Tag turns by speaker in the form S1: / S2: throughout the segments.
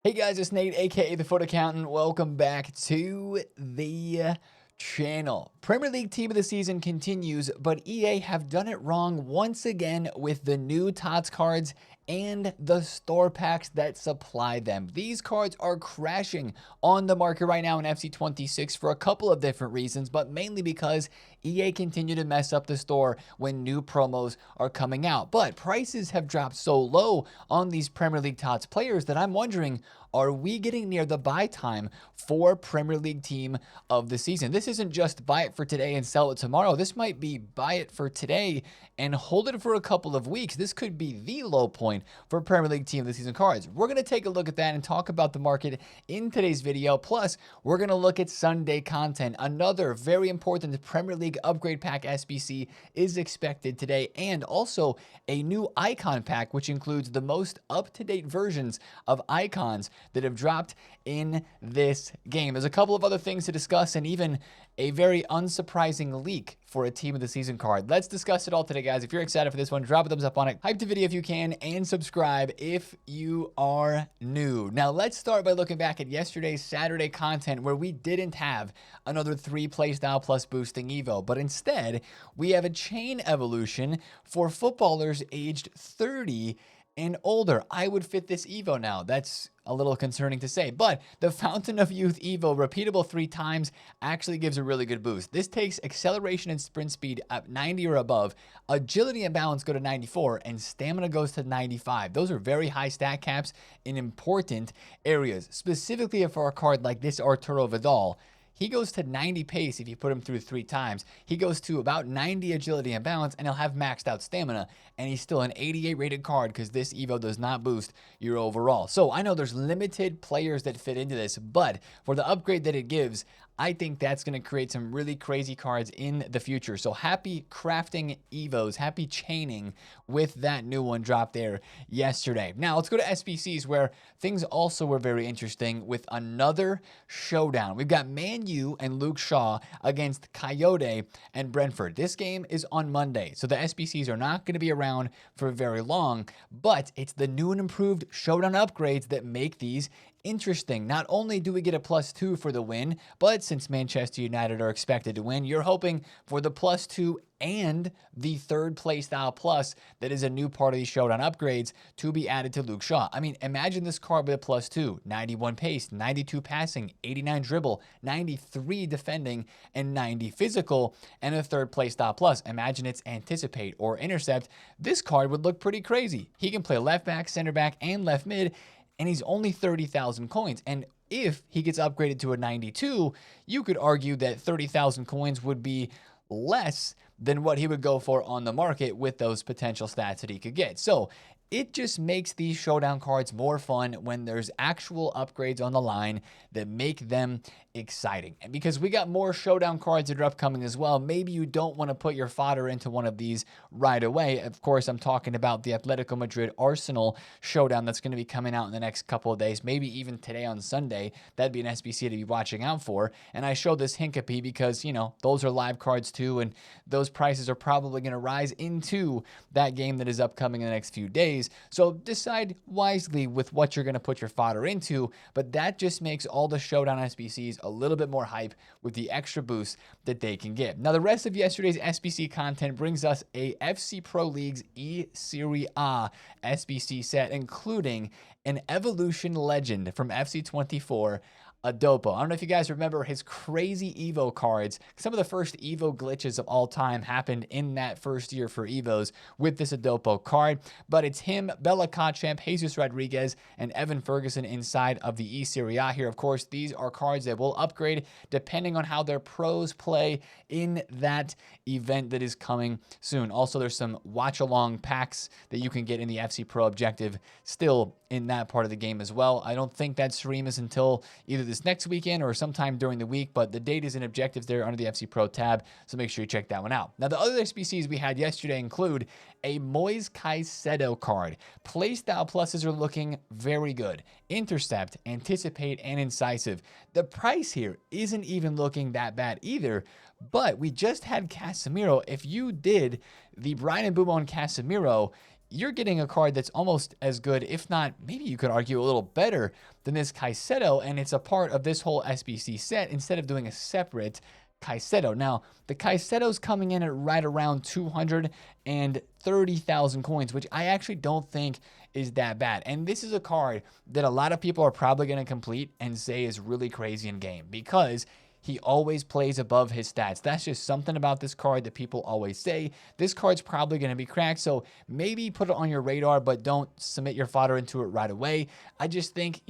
S1: Hey guys, it's Nate, aka TheFutAccountant. Welcome back to the channel. Premier League Team of the Season continues, but EA have done it wrong once again with the new TOTS cards and the store packs that supply them. These cards are crashing on the market right now in FC26 for a couple of different reasons, but mainly because EA continue to mess up the store when new promos are coming out. But prices have dropped so low on these Premier League TOTS players that I'm wondering, are we getting near the buy time for Premier League Team of the Season? This isn't just buy it for today and sell it tomorrow. This might be buy it for today and hold it for a couple of weeks. This could be the low point for Premier League Team of the Season cards. We're going to take a look at that and talk about the market in today's video. Plus, we're going to look at Sunday content. Another very important Premier League upgrade pack SBC is expected today, and also a new icon pack, which includes the most up-to-date versions of icons that have dropped in this game. There's a couple of other things to discuss and even a very unsurprising leak for a Team of the Season card. Let's discuss it all today, guys. If you're excited for this one, drop a thumbs up on it, hype the video if you can, and subscribe if you are new. Now, let's start by looking back at yesterday's Saturday content where we didn't have another 3 playstyle plus boosting Evo, but instead, we have a chain evolution for footballers aged 30 and older. I would fit this Evo now. That's a little concerning to say, but the Fountain of Youth Evo, repeatable 3 times, actually gives a really good boost. This takes acceleration and sprint speed up 90 or above, agility and balance go to 94, and stamina goes to 95. Those are very high stat caps in important areas, specifically for a card like this Arturo Vidal. He goes to 90 pace if you put him through 3 times. He goes to about 90 agility and balance, and he'll have maxed out stamina. And he's still an 88 rated card because this Evo does not boost your overall. So I know there's limited players that fit into this, but for the upgrade that it gives, I think that's going to create some really crazy cards in the future. So happy crafting Evos, happy chaining with that new one dropped there yesterday. Now let's go to SBCs, where things also were very interesting with another showdown. We've got Man U and Luke Shaw against Coyote and Brentford. This game is on Monday, so the SBCs are not going to be around for very long, but it's the new and improved showdown upgrades that make these interesting. Not only do we get a +2 for the win, but since Manchester United are expected to win, you're hoping for the +2 and the 3rd playstyle plus that is a new part of these showdown upgrades to be added to Luke Shaw. I mean, imagine this card with a +2, 91 pace, 92 passing, 89 dribble, 93 defending, and 90 physical, and a 3rd playstyle plus. Imagine it's anticipate or intercept. This card would look pretty crazy. He can play left back, center back, and left mid, and he's only 30,000 coins. And if he gets upgraded to a 92, you could argue that 30,000 coins would be less than what he would go for on the market with those potential stats that he could get. So it just makes these showdown cards more fun when there's actual upgrades on the line that make them exciting. And because we got more showdown cards that are upcoming as well, maybe you don't want to put your fodder into one of these right away. Of course, I'm talking about the Atletico Madrid Arsenal showdown that's going to be coming out in the next couple of days, maybe even today on Sunday. That'd be an SBC to be watching out for. And I showed this Hincapie because, you know, those are live cards too, and those prices are probably going to rise into that game that is upcoming in the next few days. So decide wisely with what you're going to put your fodder into, but that just makes all the showdown SBCs a little bit more hype with the extra boost that they can give. Now, the rest of yesterday's SBC content brings us a FC Pro League's E-Serie A SBC set, including an Evolution Legend from FC24, Adopo. I don't know if you guys remember his crazy Evo cards. Some of the first Evo glitches of all time happened in that first year for Evos with this Adopo card, but it's him, Bella Kotchamp, Jesus Rodriguez, and Evan Ferguson inside of the E-Serie A here. Of course, these are cards that will upgrade depending on how their pros play in that event that is coming soon. Also, there's some watch-along packs that you can get in the FC Pro Objective still in that part of the game as well. I don't think that stream is until either this next weekend or sometime during the week, but the date is and objectives there under the FC Pro tab, so make sure you check that one out. Now, the other SBCs we had yesterday include a Moise Caicedo card. Playstyle pluses are looking very good. Intercept, anticipate, and incisive. The price here isn't even looking that bad either, but we just had Casemiro. If you did the Brian and Boom on Casemiro, you're getting a card that's almost as good, if not, maybe you could argue a little better than this Caicedo, and it's a part of this whole SBC set instead of doing a separate Caicedo. Now, the Caicedo's coming in at right around 230,000 coins, which I actually don't think is that bad. And this is a card that a lot of people are probably going to complete and say is really crazy in game because he always plays above his stats. That's just something about this card that people always say. This card's probably going to be cracked, so maybe put it on your radar, but don't submit your fodder into it right away. I just think,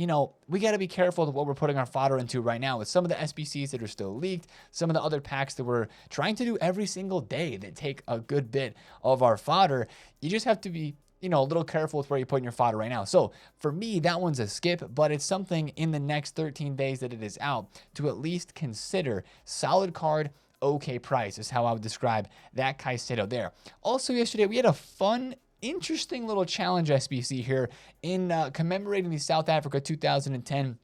S1: we got to be careful with what we're putting our fodder into right now with some of the SBCs that are still leaked, some of the other packs that we're trying to do every single day that take a good bit of our fodder. You just have to be a little careful with where you're putting your fodder right now. So for me, that one's a skip, but it's something in the next 13 days that it is out to at least consider. Solid card, okay price is how I would describe that Caicedo there. Also yesterday, we had a fun, interesting little challenge SBC here in commemorating the South Africa 2010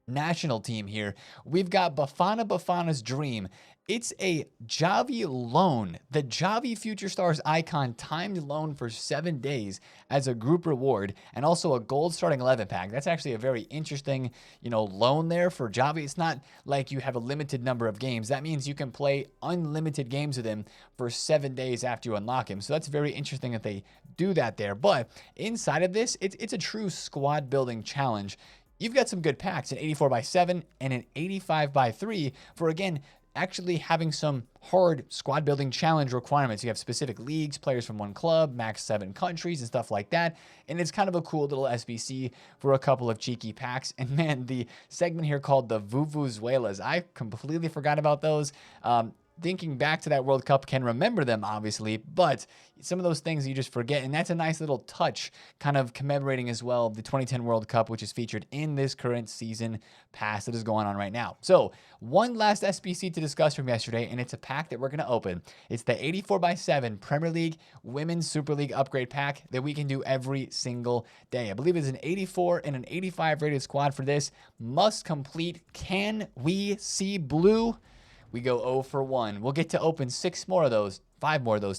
S1: national team here. We've got Bafana's Dream. It's a Javi loan, the Javi Future Stars icon timed loan for 7 days as a group reward, and also a gold starting 11 pack. That's actually a very interesting, loan there for Javi. It's not like you have a limited number of games. That means you can play unlimited games with him for 7 days after you unlock him. So that's very interesting that they do that there. But inside of this, it's a true squad building challenge. You've got some good packs, an 84x7 and an 85x3 for, again, actually having some hard squad building challenge requirements. You have specific leagues, players from one club, max 7 countries and stuff like that. And it's kind of a cool little SBC for a couple of cheeky packs. And man, the segment here called the Vuvuzuelas, I completely forgot about those. Thinking back to that World Cup, can remember them, obviously, but some of those things you just forget, and that's a nice little touch, kind of commemorating as well the 2010 World Cup, which is featured in this current season pass that is going on right now. So, one last SBC to discuss from yesterday, and it's a pack that we're going to open. It's the 84x7 Premier League Women's Super League upgrade pack that we can do every single day. I believe it's an 84 and an 85 rated squad for this. Must complete. Can we see blue? We go 0 for 1. We'll get to open 5 more of those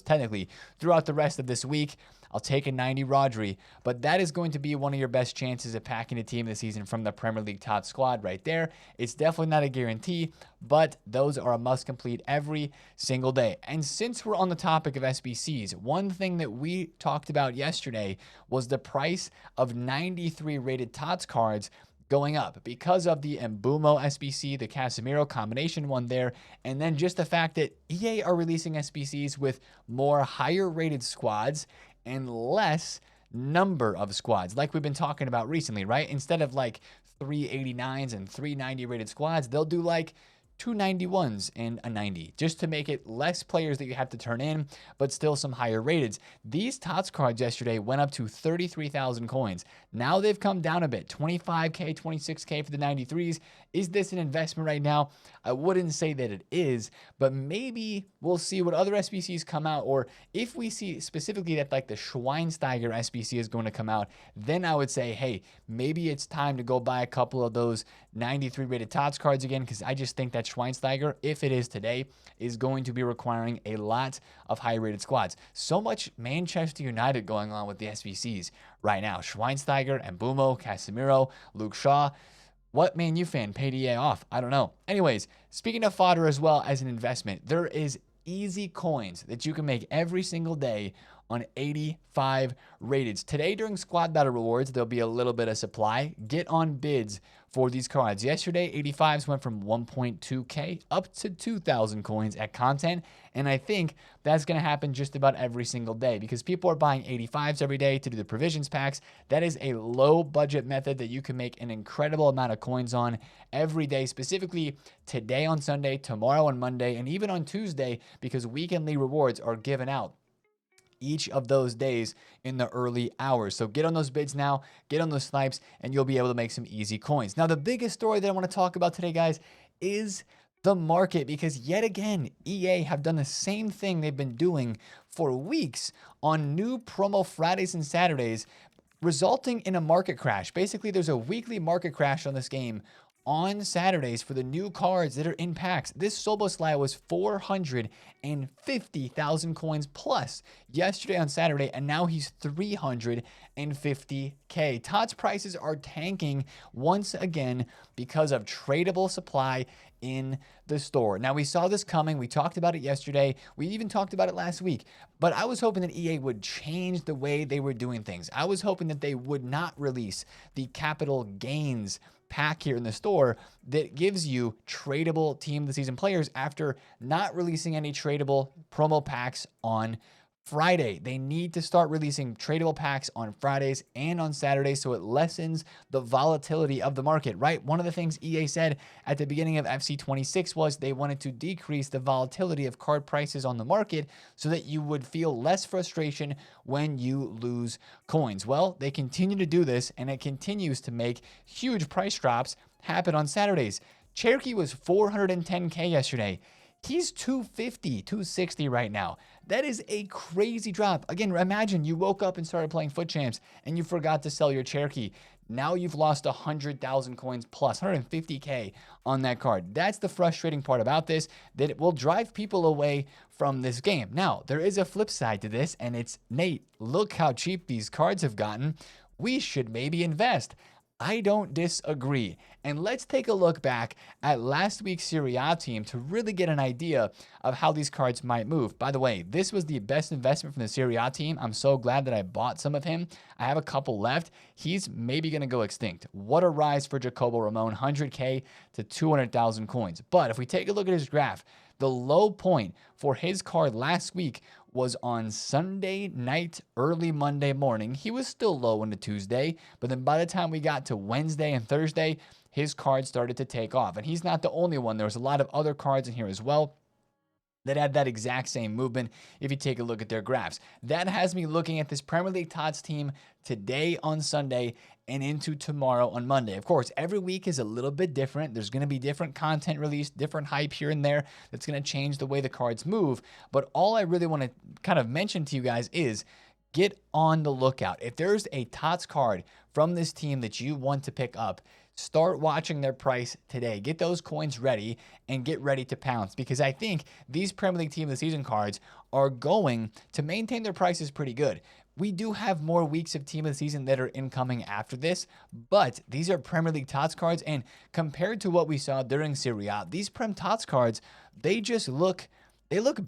S1: technically, throughout the rest of this week. I'll take a 90 Rodri, but that is going to be one of your best chances at packing a team this season from the Premier League TOTS squad right there. It's definitely not a guarantee, but those are a must complete every single day. And since we're on the topic of SBCs, one thing that we talked about yesterday was the price of 93 rated TOTS cards going up because of the Mbumo SBC, the Casemiro combination one there, and then just the fact that EA are releasing SBCs with more higher rated squads and less number of squads, like we've been talking about recently, right? Instead of like 389s and 390 rated squads, they'll do like 291s and a 90, just to make it less players that you have to turn in, but still some higher rateds. These TOTS cards yesterday went up to 33,000 coins. Now they've come down a bit, 25K, 26K for the 93s. Is this an investment right now? I wouldn't say that it is, but maybe we'll see what other SBCs come out, or if we see specifically that like the Schweinsteiger SBC is going to come out, then I would say, hey, maybe it's time to go buy a couple of those 93 rated TOTS cards again, because I just think that Schweinsteiger, if it is today, is going to be requiring a lot of high-rated squads. So much Manchester United going on with the SBCs right now. Schweinsteiger, Mbumo, Casemiro, Luke Shaw. What Man U fan paid EA off? I don't know. Anyways, speaking of fodder as well as an investment, there is easy coins that you can make every single day on 85 rateds. Today during Squad Battle Rewards, there'll be a little bit of supply. Get on bids for these cards. Yesterday, 85s went from 1.2K up to 2,000 coins at content, and I think that's going to happen just about every single day because people are buying 85s every day to do the provisions packs. That is a low budget method that you can make an incredible amount of coins on every day, specifically today on Sunday, tomorrow on Monday, and even on Tuesday, because weekendly rewards are given out each of those days in the early hours. So get on those bids now, get on those snipes, and you'll be able to make some easy coins. Now, the biggest story that I want to talk about today, guys, is the market, because yet again, EA have done the same thing they've been doing for weeks on new promo Fridays and Saturdays, resulting in a market crash. Basically, there's a weekly market crash on this game on Saturdays for the new cards that are in packs. This Soboslai was 450,000 coins plus yesterday on Saturday, and now he's 350k. TOTS prices are tanking once again because of tradable supply in the store. Now, we saw this coming. We talked about it yesterday. We even talked about it last week. But I was hoping that EA would change the way they were doing things. I was hoping that they would not release the capital gains pack here in the store that gives you tradable team of the season players after not releasing any tradable promo packs on Friday. They need to start releasing tradable packs on Fridays and on Saturdays so it lessens the volatility of the market, right? One of the things EA said at the beginning of FC26 was they wanted to decrease the volatility of card prices on the market so that you would feel less frustration when you lose coins. Well, they continue to do this, and it continues to make huge price drops happen on Saturdays. Cherokee was 410k yesterday. He's 250, 260 right now. That is a crazy drop. Again, imagine you woke up and started playing Foot Champs and you forgot to sell your Cherokee. Now you've lost 100,000 coins plus 150k on that card. That's the frustrating part about this, that it will drive people away from this game. Now, there is a flip side to this, and it's, Nate, look how cheap these cards have gotten. We should maybe invest. I don't disagree. And let's take a look back at last week's Serie A team to really get an idea of how these cards might move. By the way, this was the best investment from the Serie A team. I'm so glad that I bought some of him. I have a couple left. He's maybe going to go extinct. What a rise for Jacobo Ramon, 100k to 200,000 coins. But if we take a look at his graph, the low point for his card last week was on Sunday night, early Monday morning. He was still low into Tuesday, but then by the time we got to Wednesday and Thursday, his card started to take off. And he's not the only one. There was a lot of other cards in here as well that had that exact same movement if you take a look at their graphs. That has me looking at this Premier League TOTS team today on Sunday and into tomorrow on Monday. Of course, every week is a little bit different. There's going to be different content released, different hype here and there that's going to change the way the cards move. But all I really want to kind of mention to you guys is get on the lookout. If there's a TOTS card from this team that you want to pick up, start watching their price today. Get those coins ready and get ready to pounce, because I think these Premier League Team of the Season cards are going to maintain their prices pretty good. We do have more weeks of Team of the Season that are incoming after this, but these are Premier League TOTS cards, and compared to what we saw during Serie A, these Prem TOTS cards, they just look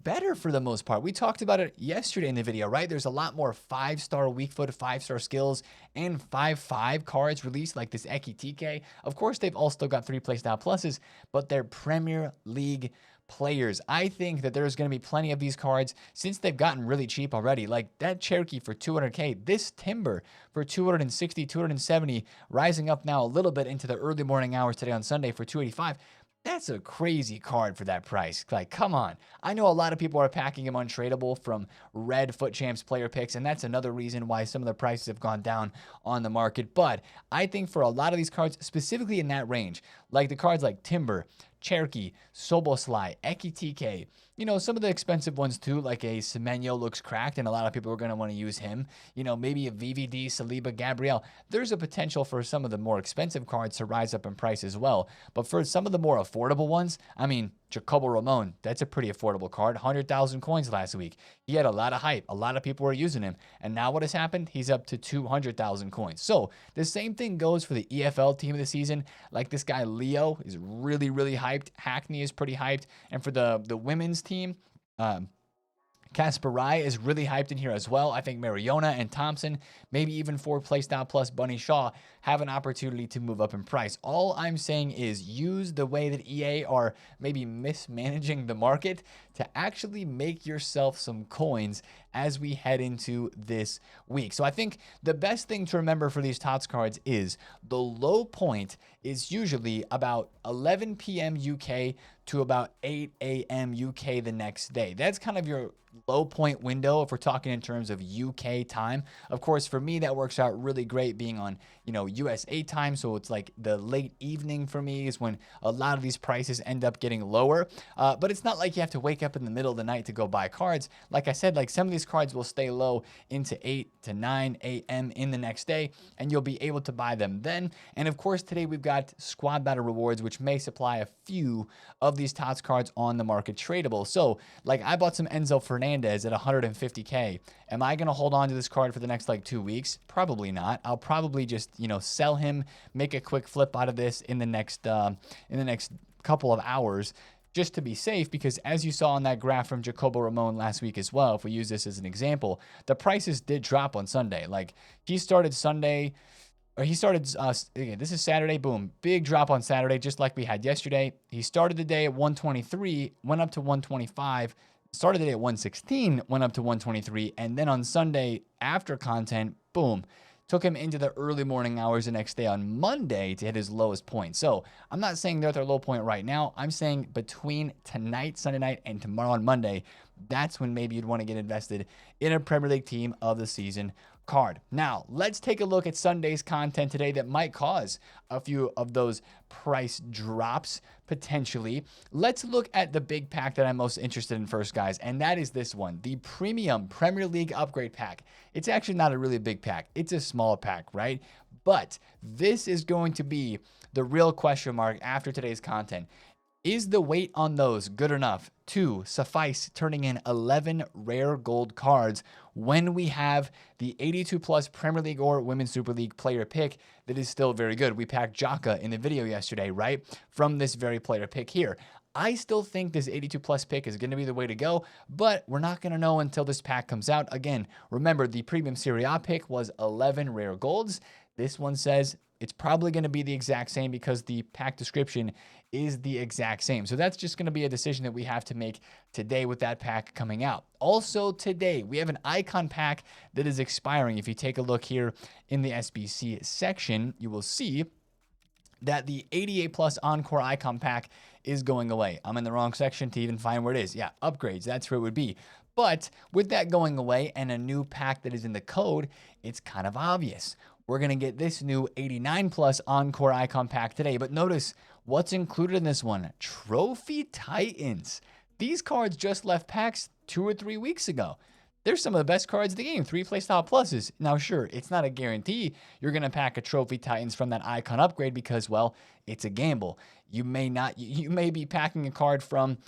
S1: better for the most part. We talked about it yesterday in the video, right? There's a lot more 5-star weak foot, 5-star skills, and 5/5 cards released like this Eki TK. Of course, they've all still got 3 playstyle pluses, but they're Premier League players. I think that there's going to be plenty of these cards since they've gotten really cheap already. Like that Cherokee for 200k, this Timber for 260, 270, rising up now a little bit into the early morning hours today on Sunday for 285. That's a crazy card for that price. Like, come on. I know a lot of people are packing him untradeable from red Foot Champs player picks, and that's another reason why some of the prices have gone down on the market. But I think for a lot of these cards, specifically in that range, like the cards like Timber, Cherokee, Soboslai, Eki TK, you know, some of the expensive ones too, like a Semenyo looks cracked, and a lot of people are going to want to use him. You know, maybe a VVD, Saliba, Gabriel. There's a potential for some of the more expensive cards to rise up in price as well. But for some of the more affordable ones, I mean, Jacobo Ramon, that's a pretty affordable card, 100,000 coins last week. He had a lot of hype. A lot of people were using him. And now what has happened? He's up to 200,000 coins. So the same thing goes for the EFL team of the season. Like this guy, Leo, is really, really hyped. Hackney is pretty hyped. And for the women's team, Kasparai is really hyped in here as well. I think Mariona and Thompson, maybe even 4 playstyle plus Bunny Shaw, have an opportunity to move up in price. All I'm saying is use the way that EA are maybe mismanaging the market to actually make yourself some coins as we head into this week. So I think the best thing to remember for these TOTS cards is the low point is usually about 11 p.m. UK to about 8 a.m. UK the next day. That's kind of your low point window if we're talking in terms of UK time. Of course, for me, that works out really great being on USA time. So it's like the late evening for me is when a lot of these prices end up getting lower. But it's not like you have to wake up in the middle of the night to go buy cards. Like I said, like some of these cards will stay low into 8 to 9 a.m. in the next day, and you'll be able to buy them then. And of course, today we've got squad battle rewards, which may supply a few of these TOTS cards on the market tradable. So like I bought some Enzo Fernandez at 150K. Am I going to hold on to this card for the next like 2 weeks? Probably not. I'll probably just, sell him, make a quick flip out of this in the next couple of hours, just to be safe, because as you saw on that graph from Jacobo Ramon last week as well, if we use this as an example, the prices did drop on Sunday. Like he started Sunday, or he started, again, this is Saturday, boom, big drop on Saturday, just like we had yesterday. He started the day at 123, went up to 125, started the day at 116, went up to 123, and then on Sunday after content, boom, took him into the early morning hours the next day on Monday to hit his lowest point. So I'm not saying they're at their low point right now. I'm saying between tonight, Sunday night, and tomorrow on Monday, that's when maybe you'd want to get invested in a Premier League team of the season card. Now, let's take a look at Sunday's content today that might cause a few of those price drops potentially. Let's look at the big pack that I'm most interested in first, guys, and that is this one, the Premium Premier League Upgrade Pack. It's actually not a really big pack. It's a small pack, right? But this is going to be the real question mark after today's content. Is the weight on those good enough to suffice turning in 11 rare gold cards when we have the 82 plus Premier League or Women's Super League player pick that is still very good? We packed Jaka in the video yesterday, right? From this very player pick here. I still think this 82 plus pick is going to be the way to go, but we're not going to know until this pack comes out. Again, remember the Premium Serie A pick was 11 rare golds. This one says it's probably going to be the exact same because the pack description is the exact same. So that's just going to be a decision that we have to make today with that pack coming out. Also today, we have an icon pack that is expiring. If you take a look here in the SBC section, you will see that the 88 plus Encore icon pack is going away. I'm in the wrong section to even find where it is. Yeah, upgrades, that's where it would be. But with that going away and a new pack that is in the code, it's kind of obvious. We're going to get this new 89 plus Encore icon pack today. But notice what's included in this one. Trophy Titans. These cards just left packs 2 or 3 weeks ago. They're some of the best cards in the game, 3 playstyle pluses. Now, sure, it's not a guarantee you're going to pack a Trophy Titans from that icon upgrade because, well, it's a gamble. You may be packing a card from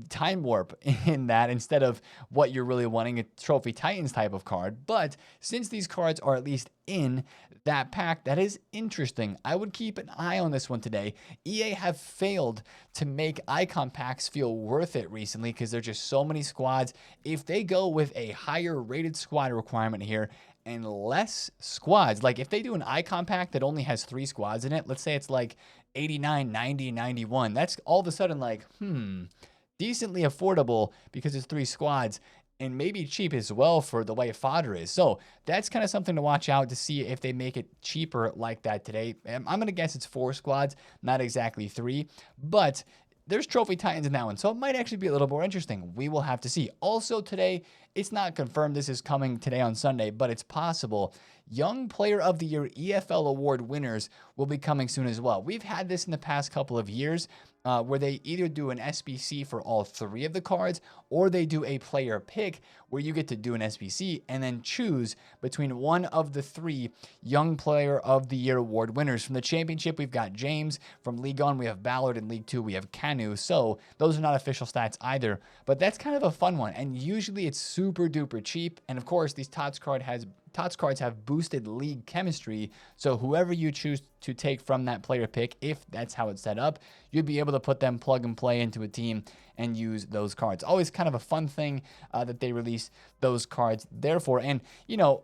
S1: Time Warp in that instead of what you're really wanting, a Trophy Titans type of card. But since these cards are at least in that pack, that is interesting. I would keep an eye on this one today. EA have failed to make icon packs feel worth it recently because there's just so many squads. If they go with a higher rated squad requirement here and less squads, like if they do an icon pack that only has 3 squads in it, let's say it's like 89, 90, 91, that's all of a sudden like, decently affordable because it's 3 squads and maybe cheap as well for the way Fodder is. So that's kind of something to watch out to see if they make it cheaper like that today. I'm going to guess it's 4 squads, not exactly 3, but there's Trophy Titans in that one, so it might actually be a little more interesting. We will have to see. Also today, it's not confirmed this is coming today on Sunday, but it's possible. Young Player of the Year EFL Award winners will be coming soon as well. We've had this in the past couple of years where they either do an SBC for all 3 of the cards or they do a player pick where you get to do an SBC and then choose between one of the 3 Young Player of the Year Award winners. From the Championship, we've got James. From League 1, we have Ballard. In League 2, we have Canu. So those are not official stats either, but that's kind of a fun one. And usually it's super duper cheap. And of course, these TOTS cards have boosted league chemistry, so whoever you choose to take from that player pick, if that's how it's set up, you'd be able to put them plug and play into a team and use those cards. Always kind of a fun thing that they release those cards therefore. And,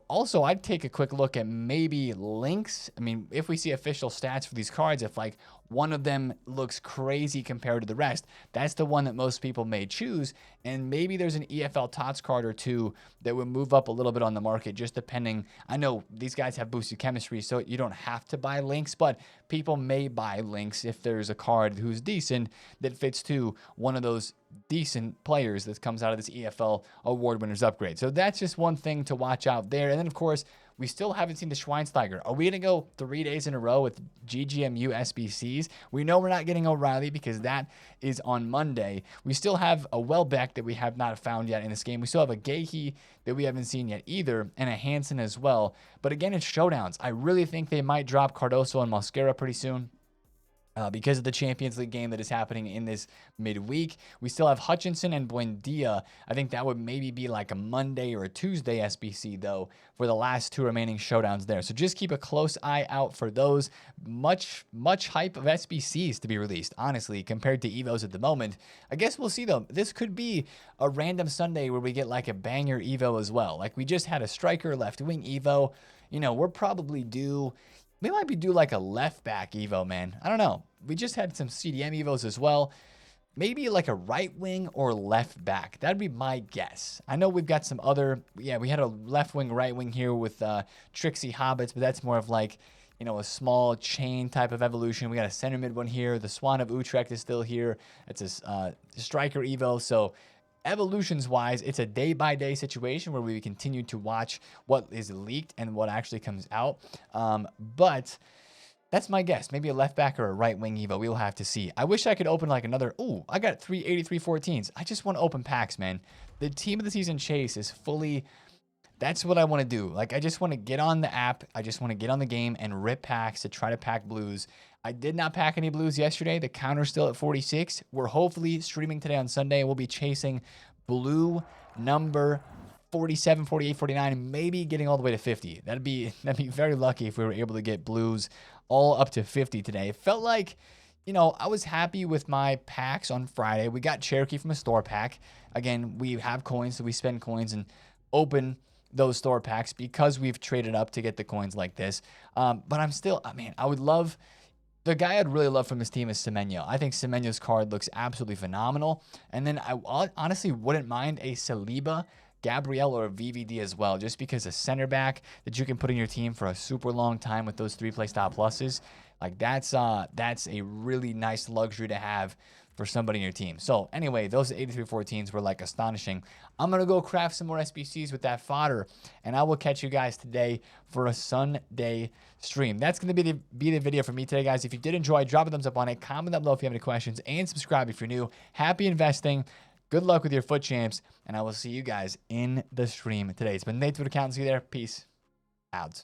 S1: also I'd take a quick look at maybe links. I mean, if we see official stats for these cards, if like one of them looks crazy compared to the rest, that's the one that most people may choose. And maybe there's an EFL TOTS card or 2 that would move up a little bit on the market, just depending. I know these guys have boosted chemistry, so you don't have to buy links, but people may buy links if there's a card who's decent that fits to one of those decent players that comes out of this EFL award winners upgrade. So that's just one thing to watch out there. And then of course we still haven't seen the Schweinsteiger. Are we going to go 3 days in a row with GGMU SBCs? We know we're not getting O'Reilly because that is on Monday. We still have a Welbeck that we have not found yet in this game. We still have a Gahey that we haven't seen yet either, and a Hansen as well. But again, it's showdowns. I really think they might drop Cardoso and Mosquera pretty soon. Because of the Champions League game that is happening in this midweek. We still have Hutchinson and Buendia. I think that would maybe be like a Monday or a Tuesday SBC, though, for the last 2 remaining showdowns there. So just keep a close eye out for those. Much hype of SBCs to be released, honestly, compared to Evos at the moment. I guess we'll see, though. This could be a random Sunday where we get like a banger Evo as well. Like we just had a striker left wing Evo. You know, we're probably due... We might be due like a left back Evo, man. I don't know. We just had some CDM Evos as well. Maybe like a right wing or left back. That'd be my guess. I know we've got some other... Yeah, we had a left wing, right wing here with Trixie Hobbits, but that's more of like, you know, a small chain type of evolution. We got a center mid one here. The Swan of Utrecht is still here. It's a striker Evo, so... Evolutions-wise, it's a day-by-day situation where we continue to watch what is leaked and what actually comes out. But that's my guess. Maybe a left back or a right wing Evo. We will have to see. I wish I could open like another... Ooh, I got 383 14s. I just want to open packs, man. The team of the season chase is fully... That's what I want to do. Like, I just want to get on the app. I just want to get on the game and rip packs to try to pack blues. I did not pack any blues yesterday. The counter's still at 46. We're hopefully streaming today on Sunday, and we'll be chasing blue number 47, 48, 49, maybe getting all the way to 50. That'd be very lucky if we were able to get blues all up to 50 today. It felt like, you know, I was happy with my packs on Friday. We got Cherokee from a store pack. Again, we have coins, so we spend coins and open those store packs because we've traded up to get the coins like this. But I'm still, man, I would love... The guy I'd really love from this team is Semenyo. I think Semenyo's card looks absolutely phenomenal. And then I honestly wouldn't mind a Saliba, Gabriel, or a VVD as well, just because a center back that you can put in your team for a super long time with those 3 play style pluses, like that's a really nice luxury to have for somebody in your team. So anyway, those 83 14s were like astonishing. I'm going to go craft some more SBCs with that fodder, and I will catch you guys today for a Sunday stream. That's going to be the video for me today, guys. If you did enjoy, drop a thumbs up on it, comment down below if you have any questions, and subscribe if you're new. Happy investing. Good luck with your foot champs, and I will see you guys in the stream today. It's been TheFutAccountant. See you there. Peace out.